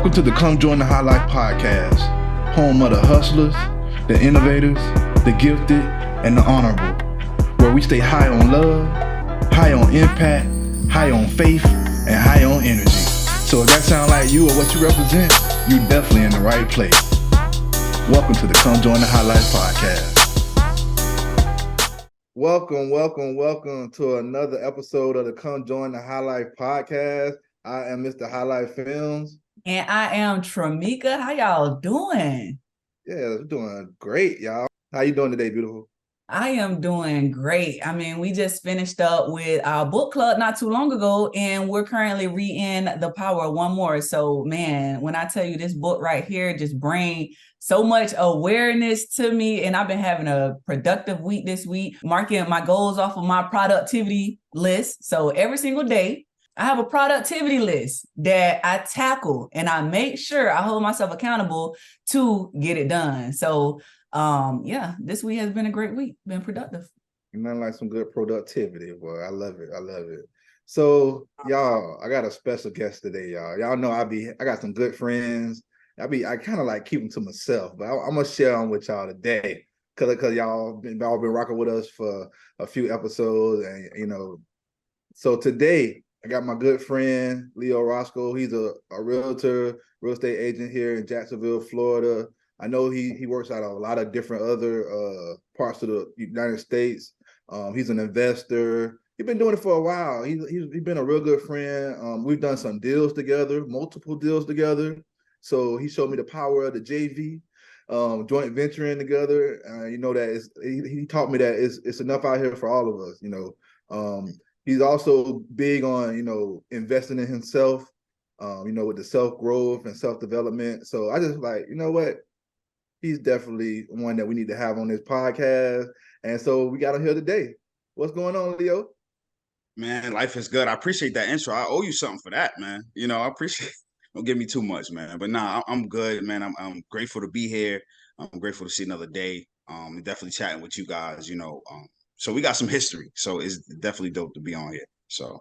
Welcome to the Come Join the High Life Podcast, home of the hustlers, the innovators, the gifted, and the honorable, where we stay high on love, high on impact, high on faith, and high on energy. So if that sounds like you or what you represent, you're definitely in the right place. Welcome to the Come Join the High Life Podcast. Welcome to another episode of the Come Join the High Life Podcast. I am Mr. High Life Films. And I am Tramika. How y'all doing? Yeah, we're doing great, y'all. How you doing today, beautiful? I am doing great. I mean, we just finished up with our book club not too long ago, and we're currently reading The Power of One More. So, man, when I tell you this book right here just bring so much awareness to me, and I've been having a productive week this week, marking my goals off of my productivity list. So every single day, I have a productivity list that I tackle, and I make sure I hold myself accountable to get it done. So, this week has been a great week, been productive. Nothing like some good productivity. Boy, I love it. So, y'all, I got a special guest today, y'all. Y'all know I got some good friends. I kind of like keep them to myself, but I'm gonna share them with y'all today, cause y'all been rocking with us for a few episodes, and so today I got my good friend Leo Roscoe. He's a realtor, real estate agent here in Jacksonville, Florida. I know he works out of a lot of different other parts of the United States. He's an investor. He's been doing it for a while. He's been a real good friend. We've done some deals together, multiple deals together. So he showed me the power of the JV, joint venturing together. He taught me that it's enough out here for all of us. He's also big on investing in himself. With the self-growth and self-development. So I just like, you know what? He's definitely one that we need to have on this podcast. And so we got him here today. What's going on, Leo? Man, life is good. I appreciate that intro. I owe you something for that, man. I appreciate Don't give me too much, man. But nah, I'm good, man. I'm grateful to be here. I'm grateful to see another day. Definitely chatting with you guys, so we got some history. So it's definitely dope to be on here. So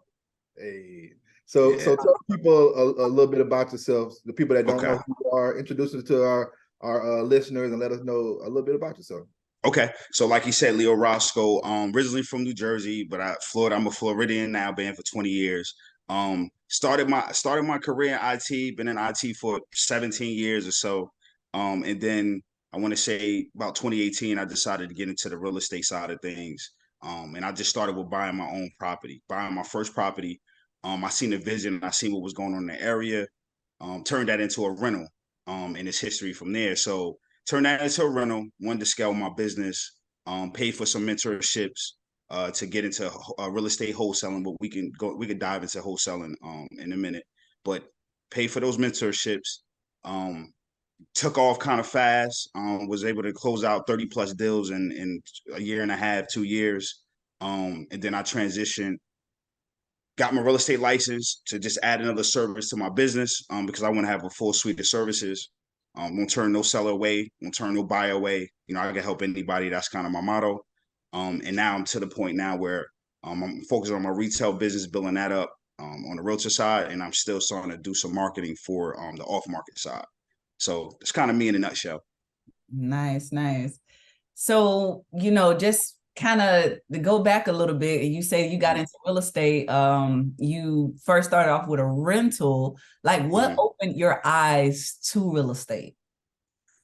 hey. So tell people a little bit about yourselves. The people that don't know who you are, introduce us to our listeners and let us know a little bit about yourself. Okay. So like you said, Leo Roscoe, originally from New Jersey, but I'm a Floridian now, been for 20 years. Started my career in IT, been in IT for 17 years or so. And then I want to say about 2018, I decided to get into the real estate side of things. And I just started with buying my own property, buying my first property. I seen the vision, I seen what was going on in the area, turned that into a rental, and it's history from there. So turned that into a rental, wanted to scale my business, paid for some mentorships to get into real estate wholesaling, but we can dive into wholesaling in a minute, but pay for those mentorships, took off kind of fast, was able to close out 30 plus deals in a year and a half, 2 years. And then I transitioned, got my real estate license to just add another service to my business because I want to have a full suite of services. Won't turn no seller away, won't turn no buyer away. I can help anybody. That's kind of my motto. And now I'm to the point now where I'm focused on my retail business, building that up on the realtor side, and I'm still starting to do some marketing for the off-market side. So it's kind of me in a nutshell. Nice. So, just kind of to go back a little bit, and you say you got into real estate, you first started off with a rental. Like, what opened your eyes to real estate?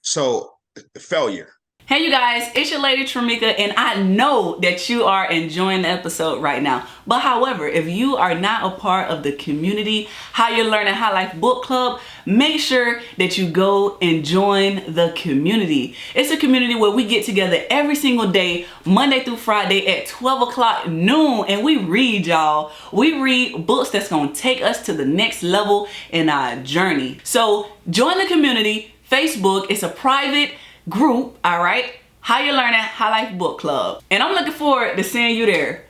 So, failure. Hey, you guys, it's your lady Tramika, and I know that you are enjoying the episode right now. But however, if you are not a part of the community, How You're Learning High Life Book Club, make sure that you go and join the community. It's a community where we get together every single day, Monday through Friday at 12 o'clock noon, and we read, y'all. We read books that's going to take us to the next level in our journey. So join the community. Facebook, it's a private group, all right? How You Learning High Life Book Club. And I'm looking forward to seeing you there.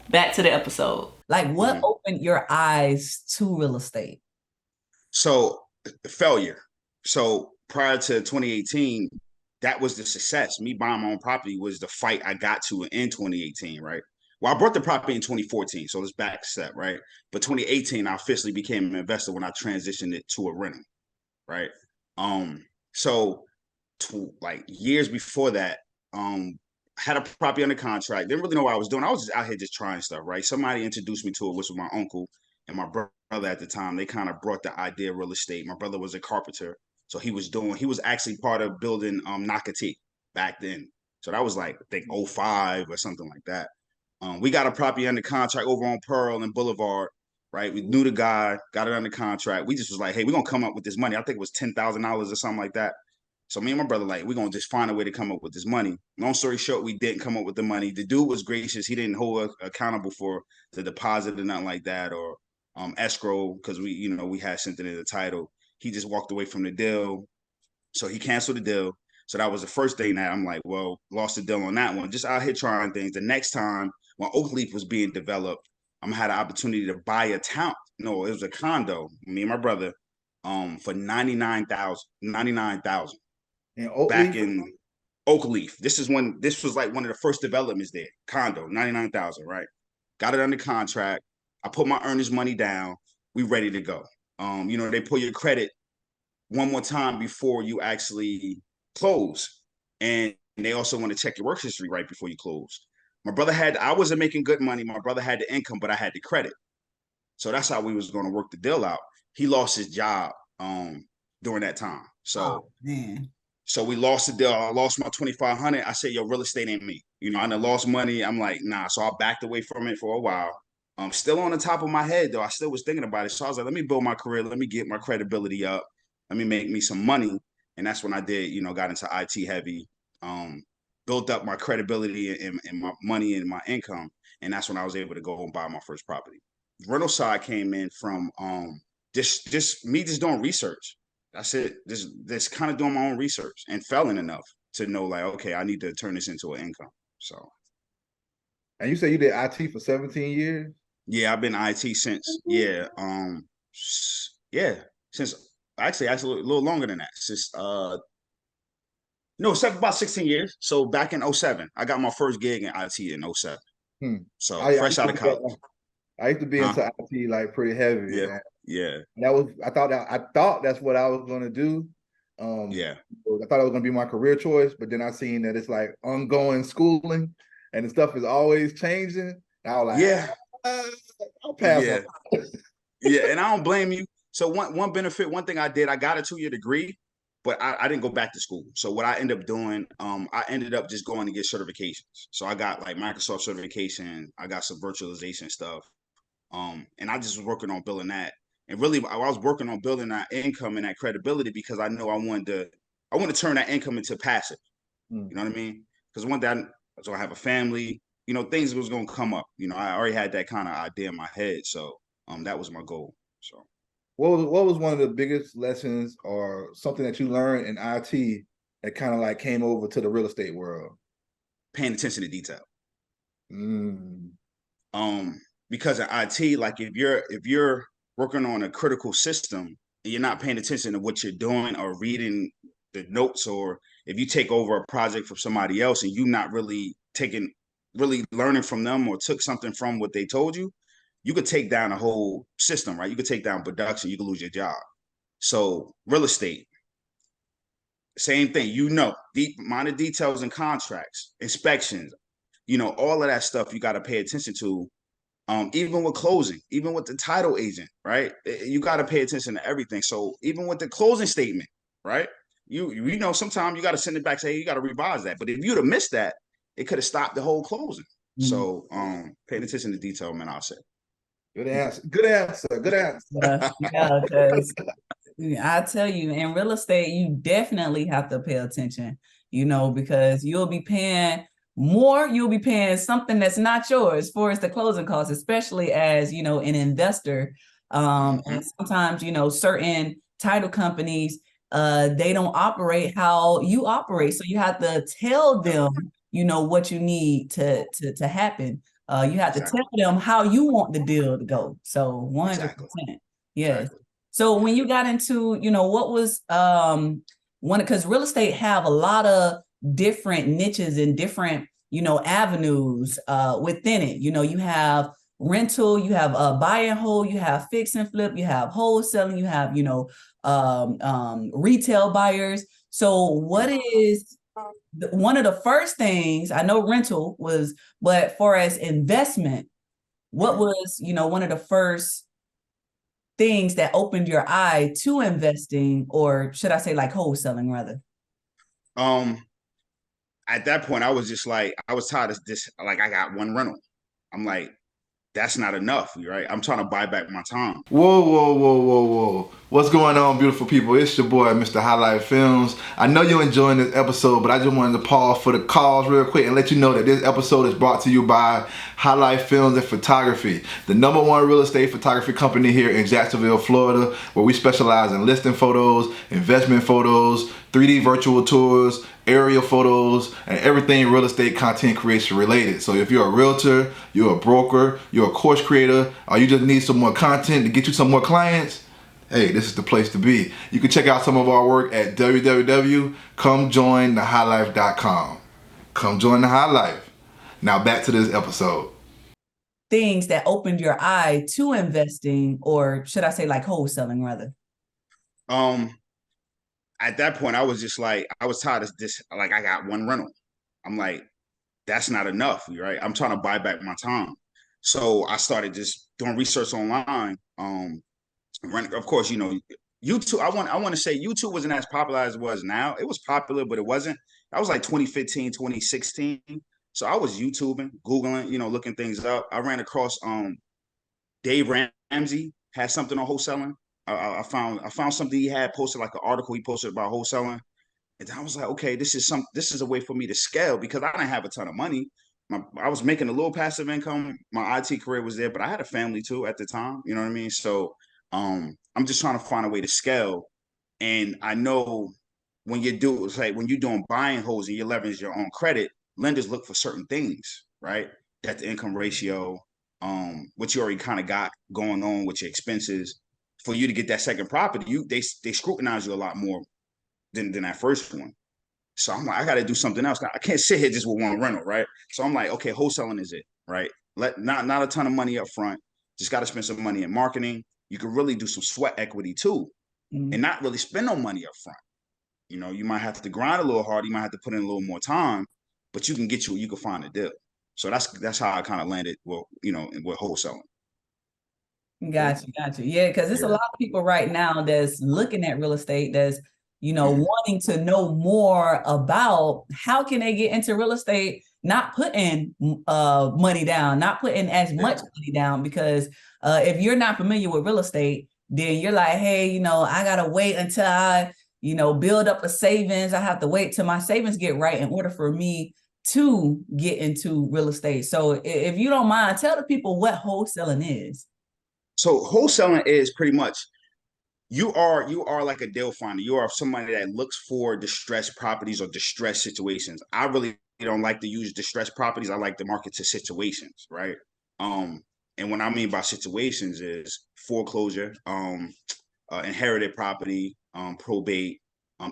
Back to the episode. Like, what opened your eyes to real estate? So, failure. So, prior to 2018, that was the success. Me buying my own property was the fight I got to in 2018, right? Well, I bought the property in 2014, so let's back step, right? But 2018, I officially became an investor when I transitioned it to a rental. right? So like years before that, had a property under contract. Didn't really know what I was doing. I was just out here just trying stuff, right? Somebody introduced me to it, which was my uncle and my brother at the time. They kind of brought the idea of real estate. My brother was a carpenter, so he was actually part of building Nakati back then. So that was like, I think 05 or something like that. We got a property under contract over on Pearl and Boulevard, right? We knew the guy, got it under contract. We just was like, hey, we're gonna come up with this money. I think it was $10,000 or something like that. So me and my brother, like, we're gonna just find a way to come up with this money. Long story short, we didn't come up with the money. The dude was gracious. He didn't hold us accountable for the deposit or nothing like that, or escrow, because we had something in the title. He just walked away from the deal. So he canceled the deal. So that was the first thing that I'm like, well, lost the deal on that one. Just out here trying things. The next time when Oakleaf was being developed, had an opportunity to buy a town. No, it was a condo. Me and my brother, for 99,000. And Oakleaf? Back in Oakleaf. This was like one of the first developments there. Condo, 99,000, right? Got it under contract. I put my earnest money down. We ready to go. They pull your credit one more time before you actually close. And they also want to check your work history right before you close. I wasn't making good money. My brother had the income, but I had the credit. So that's how we was going to work the deal out. He lost his job during that time. So, man. So we lost the deal. I lost my 2,500. I said, yo, real estate ain't me. I done lost money. I'm like, nah. So I backed away from it for a while. Still on the top of my head, though. I still was thinking about it. So I was like, let me build my career. Let me get my credibility up. Let me make me some money. And that's when I did, got into IT heavy, built up my credibility and my money and my income. And that's when I was able to go and buy my first property. Rental side came in from just me doing research. That's it. Just kind of doing my own research and felling enough to know, like, okay, I need to turn this into an income. So. And you said you did IT for 17 years? Yeah, I've been IT since, since actually a little longer than that. Since about 16 years. So back in 07, I got my first gig in IT in 07. So fresh out of college. I used to be into IT like pretty heavy. Yeah. Yeah. I thought that's what I was gonna do. I thought it was gonna be my career choice, but then I seen that it's like ongoing schooling and the stuff is always changing. And I was like, I'll pass. Yeah. Yeah, and I don't blame you. So one benefit, one thing I did, I got a 2-year degree, but I didn't go back to school. So what I ended up doing, I ended up just going to get certifications. So I got like Microsoft certification, I got some virtualization stuff. And I just was working on building that. And really, I was working on building that income and that credibility because I know I wanted to turn that income into passive. You know what I mean? Because one day I was going to have a family, things was going to come up. I already had that kind of idea in my head. So that was my goal. So what was one of the biggest lessons or something that you learned in IT that kind of like came over to the real estate world? Paying attention to detail. Because in IT, like if you're working on a critical system and you're not paying attention to what you're doing or reading the notes, or if you take over a project from somebody else and you're not really learning from them or took something from what they told you, you could take down a whole system, right? You could take down production, you could lose your job. So real estate, same thing, deep minor details in contracts, inspections, all of that stuff you got to pay attention to. Even with closing, even with the title agent, right? You got to pay attention to everything. So even with the closing statement, right? Sometimes you got to send it back, say, hey, you got to revise that. But if you'd have missed that, it could have stopped the whole closing. So paying attention to detail, man, I'll say. Good answer. Yeah, because I tell you, in real estate, you definitely have to pay attention, because you'll be paying something that's not yours for the closing costs, especially as, an investor. And sometimes, certain title companies, they don't operate how you operate. So you have to tell them, what you need to happen. You have to tell them how you want the deal to go. So 100%. Yes. Exactly. So when you got into, what was because real estate have a lot of different niches and different, avenues within it. You have rental, you have buy and hold, you have fix and flip, you have wholesaling, you have, retail buyers. So what is one of the first things, I know rental was, but for as investment, what was, one of the first things that opened your eye to investing, or should I say like wholesaling rather? At that point, I was just like, I was tired of this. Like, I got one rental. I'm like, that's not enough, right? I'm trying to buy back my time. Whoa, whoa, whoa, whoa, whoa. What's going on, beautiful people? It's your boy, Mr. Highlife Films. I know you're enjoying this episode, but I just wanted to pause for the calls real quick and let you know that this episode is brought to you by Highlife Films and Photography, the #1 real estate photography company here in Jacksonville, Florida, where we specialize in listing photos, investment photos, 3D virtual tours, aerial photos, and everything real estate content creation related. So if you're a realtor, you're a broker, you're a course creator, or you just need some more content to get you some more clients, hey, this is the place to be. You can check out some of our work at www.ComeJoinTheHighLife.com. Come join the High Life. Now back to this episode. Things that opened your eye to investing, or should I say like wholesaling rather? At that point, I was just like, I was tired of this. Like, I got one rental. I'm like, that's not enough, right? I'm trying to buy back my time. So I started just doing research online. Of course, YouTube. I want to say YouTube wasn't as popular as it was now. It was popular, but it wasn't. That was like 2015, 2016. So I was YouTubing, Googling, looking things up. I ran across Dave Ramsey had something on wholesaling. I found something he had posted, like an article he posted about wholesaling. And I was like, okay, this is a way for me to scale, because I didn't have a ton of money. I was making a little passive income. My IT career was there, but I had a family too at the time. You know what I mean? So I'm just trying to find a way to scale. And I know when you're doing buying holds and you're leveraging your own credit, lenders look for certain things, right? That the income ratio, what you already kind of got going on with your expenses. For you to get that second property, they scrutinize you a lot more than that first one. So I'm like, I got to do something else. I can't sit here just with one rental, right? So I'm like, okay, wholesaling is it, right? Not a ton of money up front. Just got to spend some money in marketing. You can really do some sweat equity too, and not really spend no money up front. You might have to grind a little harder. You might have to put in a little more time, but you can find a deal. So that's how I kind of landed. Well, with wholesaling. Gotcha. Yeah, because there's a lot of people right now that's looking at real estate that's, wanting to know more about how can they get into real estate, not putting money down, not putting as much money down, because if you're not familiar with real estate, then you're like, hey, I gotta wait until I, build up a savings. I have to wait till my savings get right in order for me to get into real estate. So if you don't mind, tell the people what wholesaling is. So wholesaling is pretty much you are like a deal finder. You are somebody that looks for distressed properties or distressed situations. I really don't like to use distressed properties. I like to market to situations, right? And what I mean by situations is foreclosure, inherited property, probate,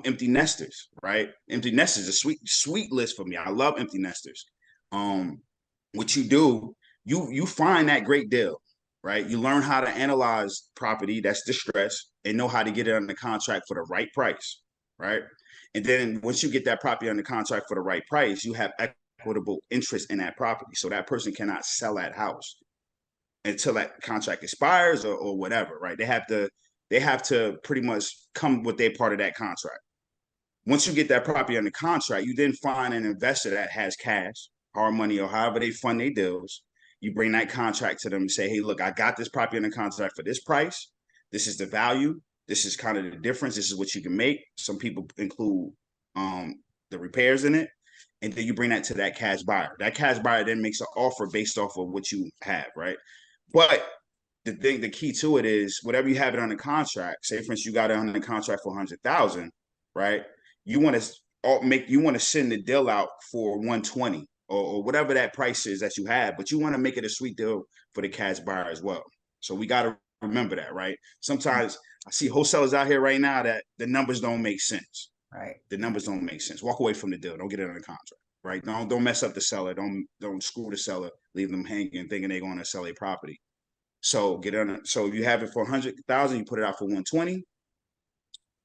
empty nesters, right? Empty nesters is a sweet list for me. I love empty nesters. What you do, you find that great deal, right? You learn how to analyze property that's distressed and know how to get it under contract for the right price, right? And then once you get that property under contract for the right price, you have equitable interest in that property. So that person cannot sell that house until that contract expires or whatever, right? They have to pretty much come with their part of that contract. Once you get that property under contract, you then find an investor that has cash, hard money, or however they fund their deals. You bring that contract to them and say, hey, look, I got this property under contract for this price. This is the value. This is kind of the difference. This is what you can make. Some people include the repairs in it. And then you bring that to that cash buyer. That cash buyer then makes an offer based off of what you have, right? But the key to it is whatever you have it under contract, say for instance, you got it under contract for 100,000, right? You want to send the deal out for 120 or whatever that price is that you have, but you want to make it a sweet deal for the cash buyer as well. So we got to remember that, right? Sometimes I see wholesalers out here right now that the numbers don't make sense. Right. The numbers don't make sense. Walk away from the deal. Don't get it under contract. Right. Don't mess up the seller. Don't screw the seller. Leave them hanging, thinking they're going to sell a property. So get on. So if you have it for 100,000, you put it out for 120.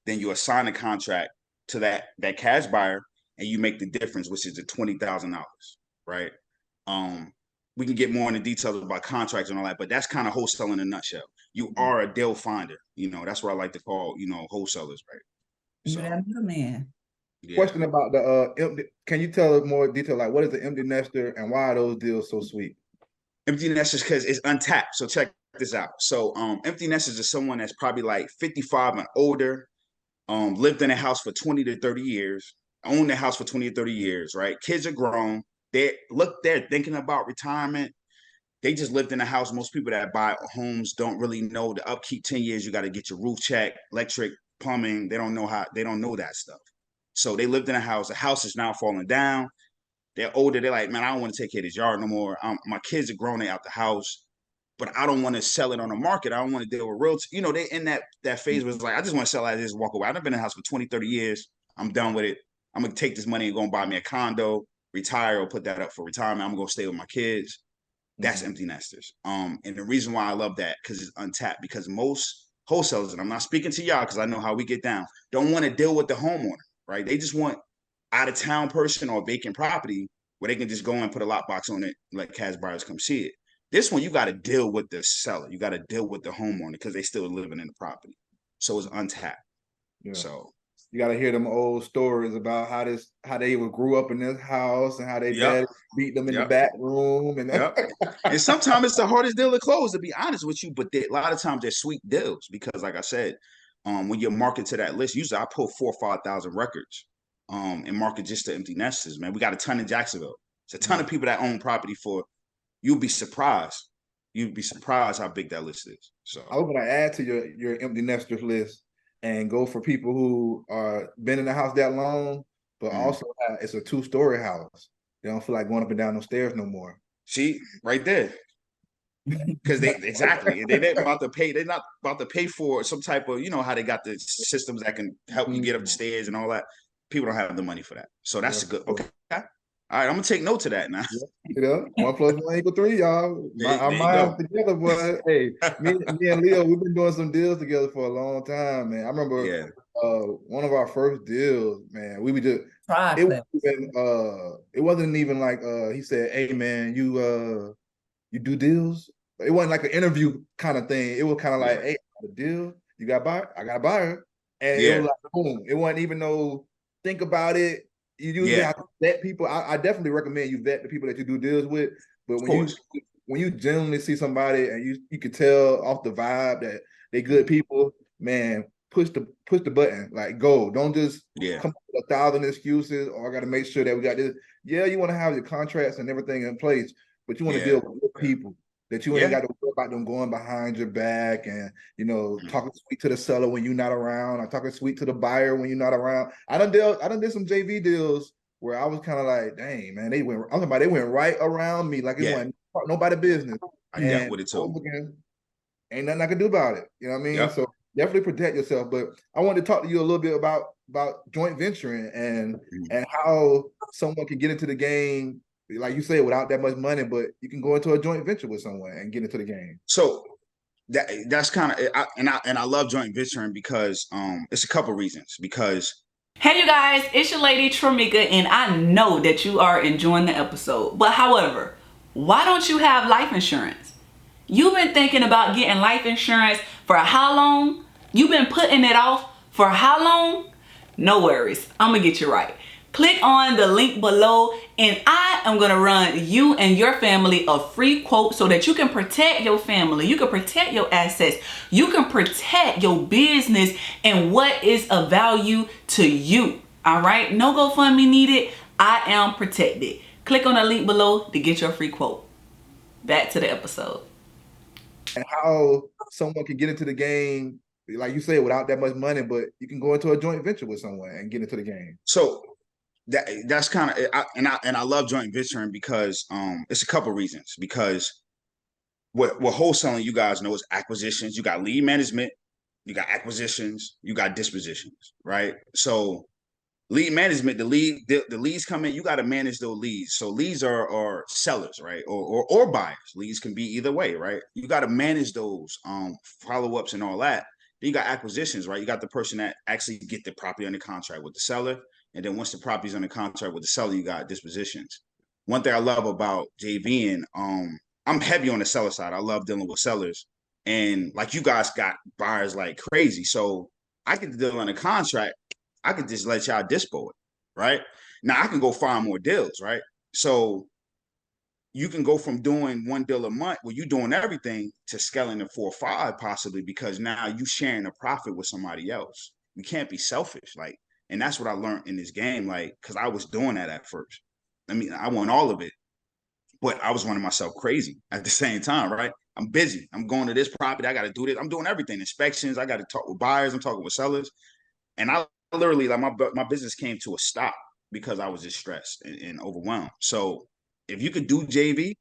Then you assign a contract to that cash buyer, and you make the difference, which is the $20,000. Right. We can get more into details about contracts and all that, but that's kind of wholesale in a nutshell. You are a deal finder. That's what I like to call, wholesalers, right? So, you're that middleman. Yeah. Question about the empty. Can you tell us more detail? Like, what is the empty nester and why are those deals so sweet? Empty nesters because it's untapped. So check this out. So empty nesters is someone that's probably like 55 and older, lived in a house for 20 to 30 years, owned a house for 20 to 30 years, right? Kids are grown. They're thinking about retirement. They just lived in a house. Most people that buy homes don't really know the upkeep. 10 years, you got to get your roof checked, electric, plumbing. They don't know that stuff. So they lived in a house. The house is now falling down. They're older. They're like, man, I don't want to take care of this yard no more. My kids are grown. They out the house, but I don't want to sell it on the market. I don't want to deal with realty. They in that phase was like, I just want to sell it, just walk away. I've been in the house for 20, 30 years. I'm done with it. I'm going to take this money and go and buy me a condo, retire, or put that up for retirement. I'm going to stay with my kids. That's empty nesters. And the reason why I love that, because it's untapped, because most wholesalers, and I'm not speaking to y'all because I know how we get down, don't want to deal with the homeowner, right? They just want out-of-town person or vacant property where they can just go and put a lockbox on it, let cash buyers come see it. This one, you got to deal with the seller. You got to deal with the homeowner because they still living in the property. So it's untapped. Yeah. So you got to hear them old stories about how they grew up in this house and how they dad beat them in the back room. And sometimes it's the hardest deal to close, to be honest with you. But a lot of times they're sweet deals because, like I said, when you're marketed to that list, usually I pull 4,000 or 5,000 records and market just to empty nesters, man. We got a ton in Jacksonville. It's a ton of people that own property for. You'll be surprised. You'd be surprised how big that list is. So I was going to add to your empty nesters list and go for people who are been in the house that long, but also it's a 2-story house. They don't feel like going up and down those stairs no more. See, right there. Because they're not about to pay. They're not about to pay for some type of, how they got the systems that can help you get up the stairs and all that. People don't have the money for that. So that's a good. Okay. All right, I'm gonna take note of that now. 1 + 1 = 3, y'all. Our minds together, boy. Hey, me and Leo, we've been doing some deals together for a long time, man. I remember one of our first deals, man. We would just it wasn't even like he said, "Hey, man, you do deals." It wasn't like an interview kind of thing. It was kind of like, "Hey, I got a deal. You got a buyer? I got a buyer." And it was like, boom. It wasn't even no think about it. You usually have to vet people. I definitely recommend you vet the people that you do deals with. But when you genuinely see somebody and you can tell off the vibe that they good people, man, push the button. Like, go. Don't just come up with 1,000 excuses, or I got to make sure that we got this. Yeah, you want to have your contracts and everything in place, but you want to deal with people that you ain't got to worry about them going behind your back and, talking sweet to the seller when you're not around, or talking sweet to the buyer when you're not around. I done did some JV deals where I was kind of like, dang, man, they went right around me like it wasn't nobody business. I dealt with it too. Ain't nothing I can do about it. You know what I mean? Yep. So definitely protect yourself. But I wanted to talk to you a little bit about joint venturing and how someone can get into the game, like you said, without that much money, but you can go into a joint venture with someone and get into the game. So that's kind of, I love joint venturing because it's a couple reasons. Because hey, you guys, it's your lady Tramika, and I know that you are enjoying the episode. But however, why don't you have life insurance? You've been thinking about getting life insurance for how long? You've been putting it off for how long? No worries, I'm gonna get you right. Click on the link below and I am going to run you and your family a free quote so that you can protect your family, you can protect your assets, you can protect your business and what is of value to you. All right, no GoFundMe needed. I am protected. Click on the link below to get your free quote. Back to the episode. And how someone can get into the game, like you said, without that much money, but you can go into a joint venture with someone and get into the game. So that's kind of, I love joint venturing because it's a couple reasons. Because what wholesaling, you guys know, is acquisitions. You got lead management, you got acquisitions, you got dispositions, right? So lead management, the leads come in, you got to manage those leads. So leads are sellers, right? Or buyers. Leads can be either way, right? You got to manage those follow-ups and all that. Then you got acquisitions, right? You got the person that actually get the property under contract with the seller. And then once the property's under contract with the seller, you got dispositions. One thing I love about JVing, I'm heavy on the seller side. I love dealing with sellers. And like you guys got buyers like crazy. So I get the deal under contract. I could just let y'all dispo it, right? Now I can go find more deals, right? So you can go from doing one deal a month where you're doing everything to scaling to 4 or 5 possibly, because now you sharing a profit with somebody else. You can't be selfish. Like, and that's what I learned in this game, like, because I was doing that at first. I mean, I want all of it, but I was running myself crazy at the same time, right? I'm busy. I'm going to this property. I got to do this. I'm doing everything. Inspections. I got to talk with buyers. I'm talking with sellers. And I literally, like, my business came to a stop because I was just stressed and overwhelmed. So if you could do JV,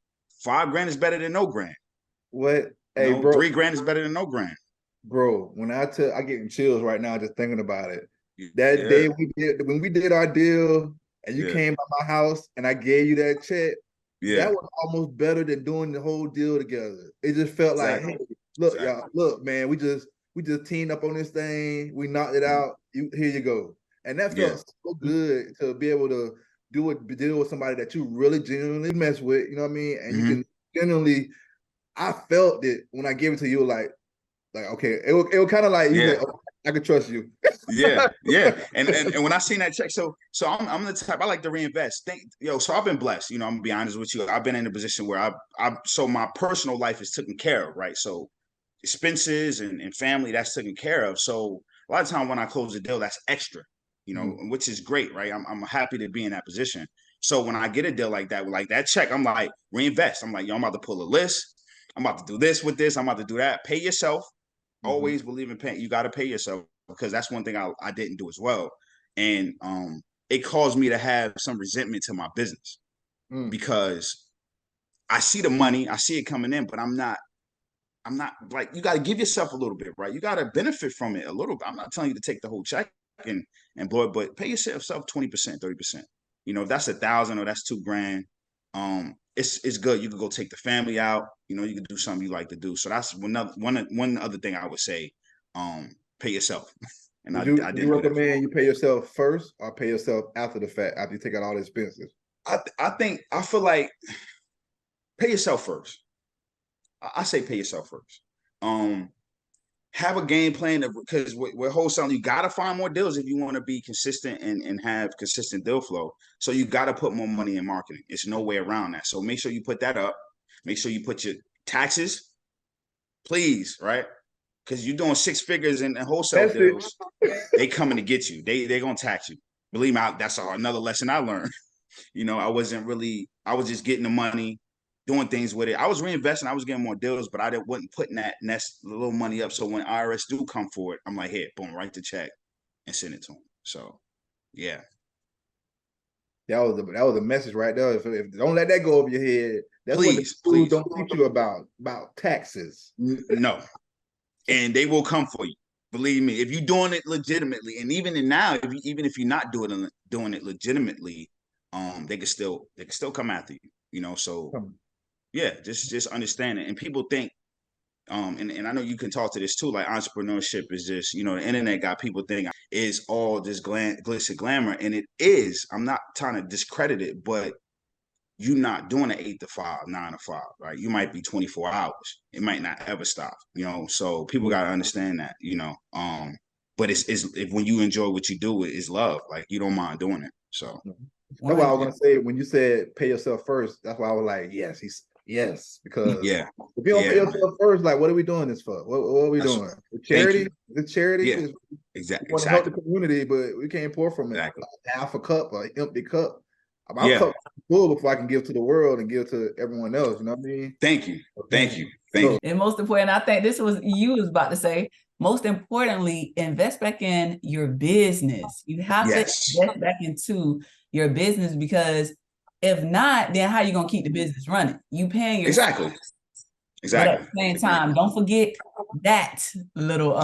$5 grand is better than no grand. What? Hey, bro, $3 grand is better than no grand. Bro, when I getting chills right now just thinking about it. That day when we did our deal and you came by my house and I gave you that check, that was almost better than doing the whole deal together. It just felt like, hey, look, y'all, look, man, we just teamed up on this thing. We knocked it out. Here you go. And that felt so good to be able to deal with somebody that you really genuinely mess with, you know what I mean? And you can genuinely, I felt it when I gave it to you, like okay, it was kind of like, you said, oh, I could trust you. yeah. And when I seen that check, so I'm the type, I like to reinvest. So I've been blessed. I'm gonna be honest with you. I've been in a position where so my personal life is taken care of, right? So expenses and family, that's taken care of. So a lot of time when I close a deal, that's extra, which is great, right? I'm happy to be in that position. So when I get a deal like that check, I'm like, reinvest. I'm like, yo, I'm about to pull a list. I'm about to do this with this. I'm about to do that. Pay yourself. Always believe in paying. You got to pay yourself, because that's one thing I didn't do as well. And it caused me to have some resentment to my business because I see the money, I see it coming in, but I'm not like, you got to give yourself a little bit, right? You got to benefit from it a little bit. I'm not telling you to take the whole check and blow it, but pay yourself 20%, 30%. If that's $1,000 or that's $2 grand, it's good. You can go take the family out. You can do something you like to do. So that's one other thing I would say. Pay yourself. And I didn't recommend you pay yourself first or pay yourself after the fact, after you take out all the expenses? I feel like pay yourself first. I say pay yourself first. Have a game plan, because with wholesaling, you got to find more deals if you want to be consistent and have consistent deal flow. So you got to put more money in marketing. It's no way around that. So make sure you put that up. Make sure you put your taxes, please, right? Because you're doing 6 figures in wholesale deals. They coming to get you. They're going to tax you. Believe me, that's another lesson I learned. I was just getting the money, doing things with it. I was reinvesting. I was getting more deals, but I wasn't putting that little money up. So when IRS do come for it, I'm like, here, boom, write the check and send it to them. So, yeah. That was a message right there. If don't let that go over your head. That's please, what the don't teach you about taxes. No. And they will come for you. Believe me. If you're doing it legitimately, and even now, even if you're not doing it legitimately, they can still come after you. So yeah, just understand it. And people think, and I know you can talk to this too, like entrepreneurship is just, the internet got people think is all just glitz and glamour. And it is. I'm not trying to discredit it, but you're not doing an 8 to 5, 9 to 5, right? You might be 24 hours. It might not ever stop, so people got to understand that, but it's if when you enjoy what you do, it's love. Like, you don't mind doing it. So that's why I was going to say, when you said pay yourself first, that's why I was like, yes, because if you don't pay yourself first, like, what are we doing this for? What are we doing? Charity? The charity? Yeah, exactly. We want to help the community, but we can't pour from it half a cup or an empty cup. My cup full before I can give to the world and give to everyone else. You know what I mean? Thank you. And most important, I think this was you was about to say, most importantly, invest back in your business. You have to invest back into your business, because if not, then how are you going to keep the business running? You paying your Exactly. But at the same time, don't forget that little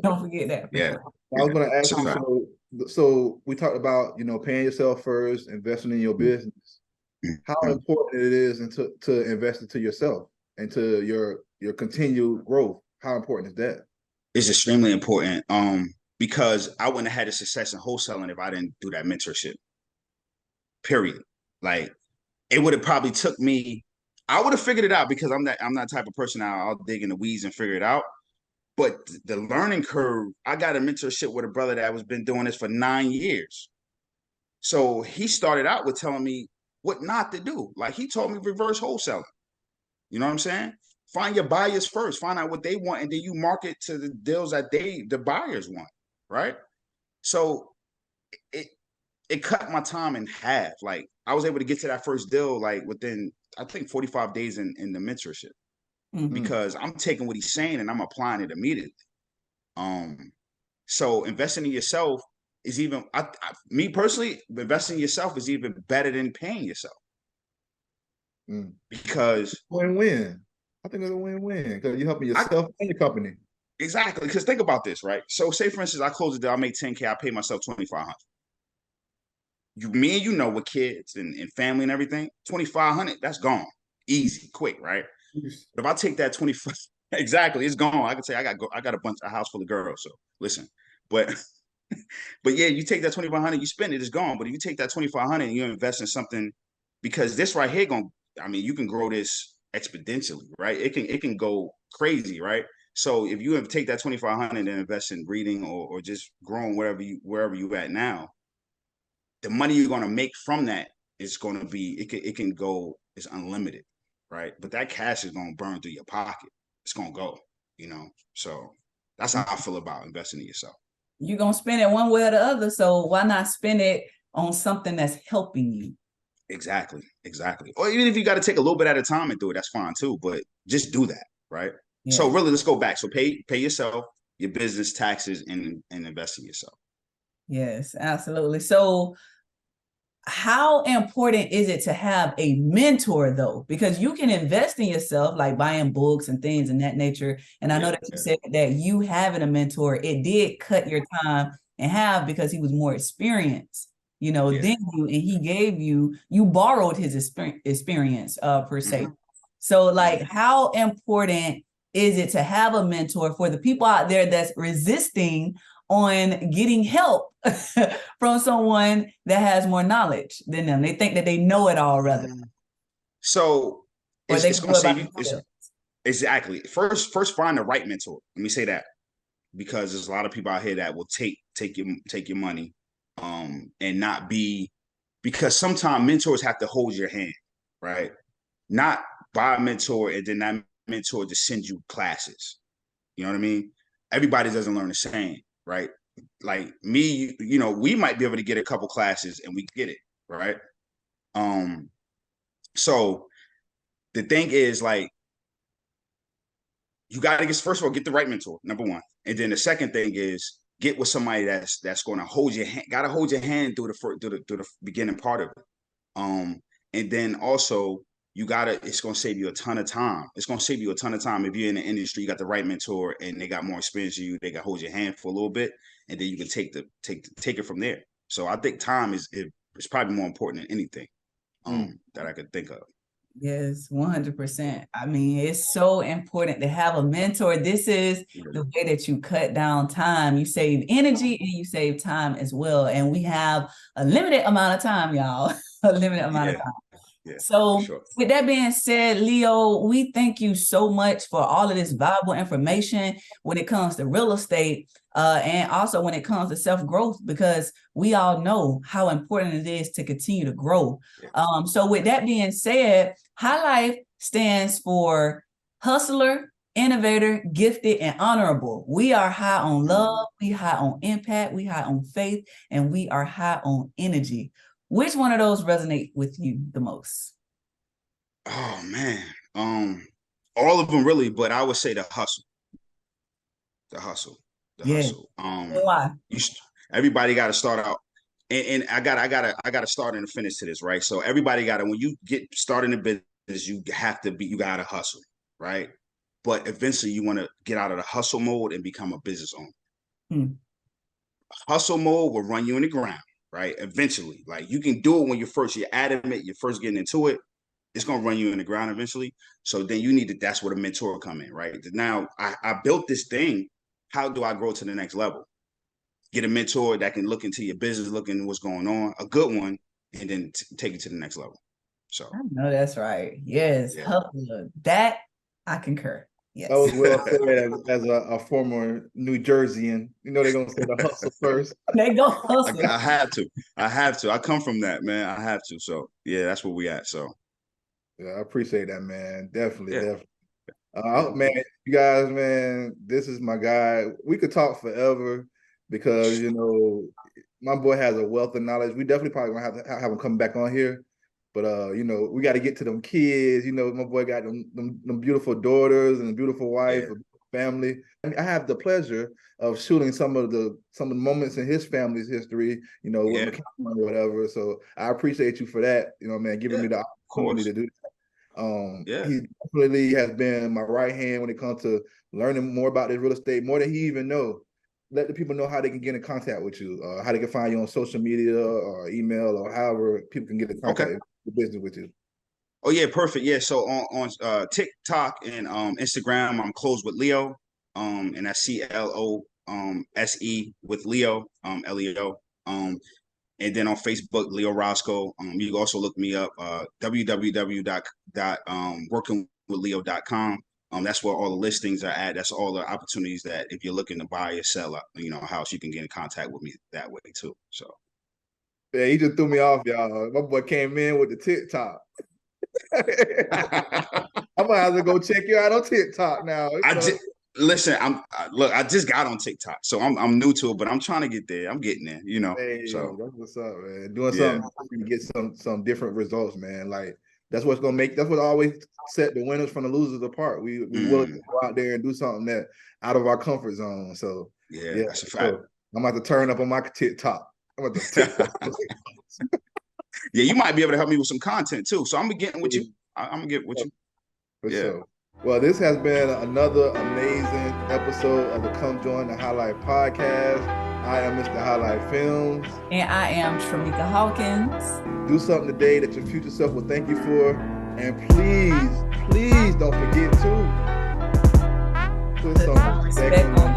don't forget that. Yeah. I was going to ask you, so So we talked about, paying yourself first, investing in your business. How important it is to invest into yourself and to your continued growth. How important is that? It's extremely important. Because I wouldn't have had a success in wholesaling if I didn't do that mentorship. Period. Like it would have probably took me. I would have figured it out because I'm that type of person. I'll dig in the weeds and figure it out. But the learning curve, I got a mentorship with a brother that was been doing this for 9 years. So he started out with telling me what not to do. Like he told me reverse wholesaling. You know what I'm saying? Find your buyers first. Find out what they want, and then you market to the deals that the buyers want. Right. So it it cut my time in half. Like I was able to get to that first deal like within I think 45 days in the mentorship because I'm taking what he's saying and I'm applying it immediately. So investing in yourself is even me personally, investing in yourself is even better than paying yourself. Because win-win. I think it's a win-win because you're helping yourself and your company. Exactly. Because think about this, right? So say for instance, I close the deal, I make 10K, I pay myself 2,500. Me and with kids and family and everything, 2,500, that's gone. Easy, quick, right? But if I take that 25, exactly, it's gone. I can say I got a house full of girls. So listen, but yeah, you take that 2,500, you spend it, it's gone. But if you take that 2,500 and you invest in something, because this right here you can grow this exponentially, right? It can go crazy, right? So if you take that 2,500 and invest in reading or just growing wherever you at now, the money you're going to make from that is going to be, it can go, it's unlimited, right? But that cash is going to burn through your pocket. It's going to go, So that's how I feel about investing in yourself. You're going to spend it one way or the other. So why not spend it on something that's helping you? Exactly. Or even if you got to take a little bit at a time and do it, that's fine too. But just do that, right? Yeah. So really, let's go back. So pay yourself, your business, taxes, and invest in yourself. Yes, absolutely. So how important is it to have a mentor though? Because you can invest in yourself, like buying books and things in that nature. And I know that you said that you having a mentor, it did cut your time in half because he was more experienced, than you, and he gave you borrowed his experience per se. So like, how important is it to have a mentor for the people out there that's resisting on getting help from someone that has more knowledge than them? They think that they know it all, rather. So it's going to save you. Exactly. First find the right mentor. Let me say that, because there's a lot of people out here that will take your money, and not be, because sometimes mentors have to hold your hand, right? Not buy a mentor and then that mentor just send you classes. You know what I mean? Everybody doesn't learn the same. Right? Like me, we might be able to get a couple classes and we get it, right? So the thing is, like, you got to first of all, get the right mentor, number one. And then the second thing is get with somebody that's going to hold your hand, got to hold your hand through the beginning part of it. And then also it's going to save you a ton of time. It's going to save you a ton of time. If you're in the industry, you got the right mentor and they got more experience than you, they can hold your hand for a little bit, and then you can take it from there. So I think time is probably more important than anything that I could think of. Yes, 100%. I mean, it's so important to have a mentor. This is the way that you cut down time. You save energy and you save time as well. And we have a limited amount of time, y'all. A limited amount of time. Yeah, so with that being said, Leo, we thank you so much for all of this valuable information when it comes to real estate, and also when it comes to self-growth, because we all know how important it is to continue to grow. So with that being said, HighLife stands for hustler, innovator, gifted, and honorable. We are high on love, we high on impact, we high on faith, and we are high on energy. Which one of those resonate with you the most? Oh man, all of them really, but I would say the hustle. The hustle. Why? Everybody got to start out, and I got to start and a finish to this, right? So everybody got to, when you get started in a business, you got to hustle, right? But eventually, you want to get out of the hustle mode and become a business owner. hustle mode will run you in the ground, right? Eventually, like you can do it when you're adamant, you're first getting into it. It's gonna run you in the ground eventually. So then you need to. That's where the mentor come in, right? Now I built this thing. How do I grow to the next level? Get a mentor that can look into your business, look into what's going on, a good one, and then take it to the next level. So I know that's right. Yes, that I concur. Yes. That was well said as a former New Jerseyan. You know they're gonna say the hustle first. They go hustle. I have to. I come from that, man. I have to. So yeah, that's where we at. So yeah, I appreciate that, man. Definitely. Man, you guys, man, this is my guy. We could talk forever because my boy has a wealth of knowledge. We definitely probably gonna have him come back on here. But we got to get to them kids. My boy got them beautiful daughters and a beautiful wife, a family. And I have the pleasure of shooting some of the moments in his family's history, with the camera or whatever. So I appreciate you for that, man, giving me the opportunity to do that. He definitely has been my right hand when it comes to learning more about this real estate, more than he even know. Let the people know how they can get in contact with you, how they can find you on social media or email or however people can get in contact with business with you. Oh yeah, perfect. Yeah, so on TikTok and Instagram, I'm Close with Leo, and that's CLOSE with Leo, LEO. And then on Facebook, Leo Roscoe. You can also look me up, www.workingwithleo.com. That's where all the listings are at. That's all the opportunities that if you're looking to buy or sell a house, you can get in contact with me that way too. So yeah, he just threw me off, y'all. My boy came in with the TikTok. I'm gonna have to go check you out on TikTok now. I just got on TikTok, so I'm new to it, but I'm trying to get there. I'm getting there, Hey, so that's what's up, man. Doing something to get some different results, man. Like that's what always set the winners from the losers apart. We willing to go out there and do something that out of our comfort zone. So yeah, that's a fact. So I'm about to turn up on my TikTok. I'm about to TikTok. Yeah, you might be able to help me with some content too. So I'm gonna get with you. I'm gonna get with you. For sure. Well, this has been another amazing episode of the Come Join the Highlife Podcast. I am Mr. Highlife Films. And I am Tramika Hawkins. Do something today that your future self will thank you for. And please don't forget to put some respect on